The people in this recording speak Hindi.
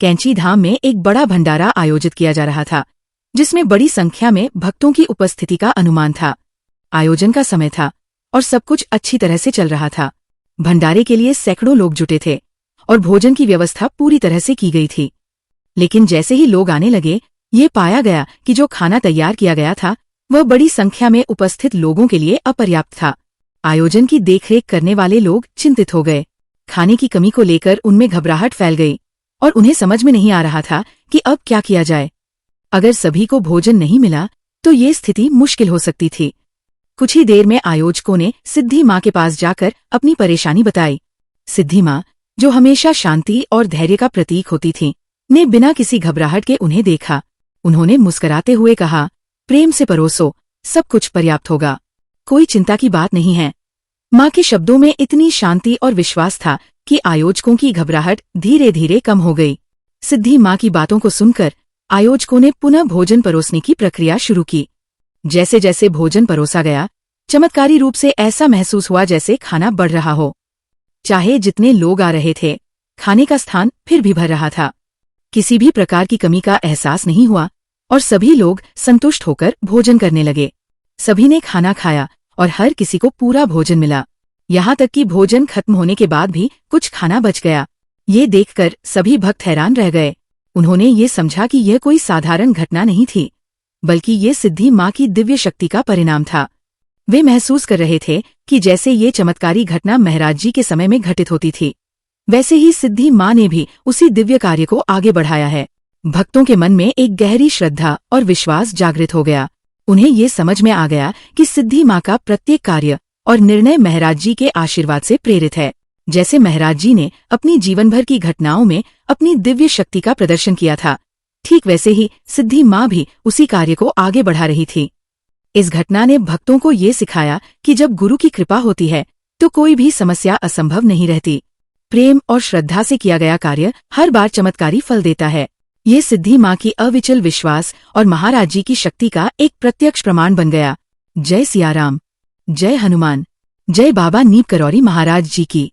कैंची धाम में एक बड़ा भंडारा आयोजित किया जा रहा था, जिसमें बड़ी संख्या में भक्तों की उपस्थिति का अनुमान था। आयोजन का समय था और सब कुछ अच्छी तरह से चल रहा था। भंडारे के लिए सैकड़ों लोग जुटे थे और भोजन की व्यवस्था पूरी तरह से की गई थी। लेकिन जैसे ही लोग आने लगे, ये पाया गया कि जो खाना तैयार किया गया था वह बड़ी संख्या में उपस्थित लोगों के लिए अपर्याप्त था। आयोजन की देखरेख करने वाले लोग चिंतित हो गए। खाने की कमी को लेकर उनमें घबराहट फैल गई और उन्हें समझ में नहीं आ रहा था कि अब क्या किया जाए। अगर सभी को भोजन नहीं मिला तो ये स्थिति मुश्किल हो सकती थी। कुछ ही देर में आयोजकों ने सिद्धि माँ के पास जाकर अपनी परेशानी बताई। सिद्धि माँ, जो हमेशा शांति और धैर्य का प्रतीक होती थी, ने बिना किसी घबराहट के उन्हें देखा। उन्होंने मुस्कुराते हुए कहा, प्रेम से परोसो, सब कुछ पर्याप्त होगा, कोई चिंता की बात नहीं है। माँ के शब्दों में इतनी शांति और विश्वास था कि आयोजकों की घबराहट धीरे धीरे कम हो गई। सिद्धि माँ की बातों को सुनकर आयोजकों ने पुनः भोजन परोसने की प्रक्रिया शुरू की। जैसे जैसे भोजन परोसा गया, चमत्कारी रूप से ऐसा महसूस हुआ जैसे खाना बढ़ रहा हो। चाहे जितने लोग आ रहे थे, खाने का स्थान फिर भी भर रहा था। किसी भी प्रकार की कमी का एहसास नहीं हुआ और सभी लोग संतुष्ट होकर भोजन करने लगे। सभी ने खाना खाया और हर किसी को पूरा भोजन मिला। यहाँ तक कि भोजन खत्म होने के बाद भी कुछ खाना बच गया। ये देखकर सभी भक्त हैरान रह गए। उन्होंने ये समझा कि यह कोई साधारण घटना नहीं थी, बल्कि ये सिद्धि माँ की दिव्य शक्ति का परिणाम था। वे महसूस कर रहे थे कि जैसे ये चमत्कारी घटना महाराज जी के समय में घटित होती थी, वैसे ही सिद्धि माँ ने भी उसी दिव्य कार्य को आगे बढ़ाया है। भक्तों के मन में एक गहरी श्रद्धा और विश्वास जागृत हो गया। उन्हें ये समझ में आ गया कि सिद्धि माँ का प्रत्येक कार्य और निर्णय महाराज जी के आशीर्वाद से प्रेरित है। जैसे महाराज जी ने अपनी जीवन भर की घटनाओं में अपनी दिव्य शक्ति का प्रदर्शन किया था, ठीक वैसे ही सिद्धि माँ भी उसी कार्य को आगे बढ़ा रही थी। इस घटना ने भक्तों को ये सिखाया कि जब गुरु की कृपा होती है तो कोई भी समस्या असंभव नहीं रहती। प्रेम और श्रद्धा से किया गया कार्य हर बार चमत्कारी फल देता है। ये सिद्धि माँ की अविचल विश्वास और महाराज जी की शक्ति का एक प्रत्यक्ष प्रमाण बन गया। जय सिया राम, जय हनुमान, जय बाबा नीम करौरी महाराज जी की।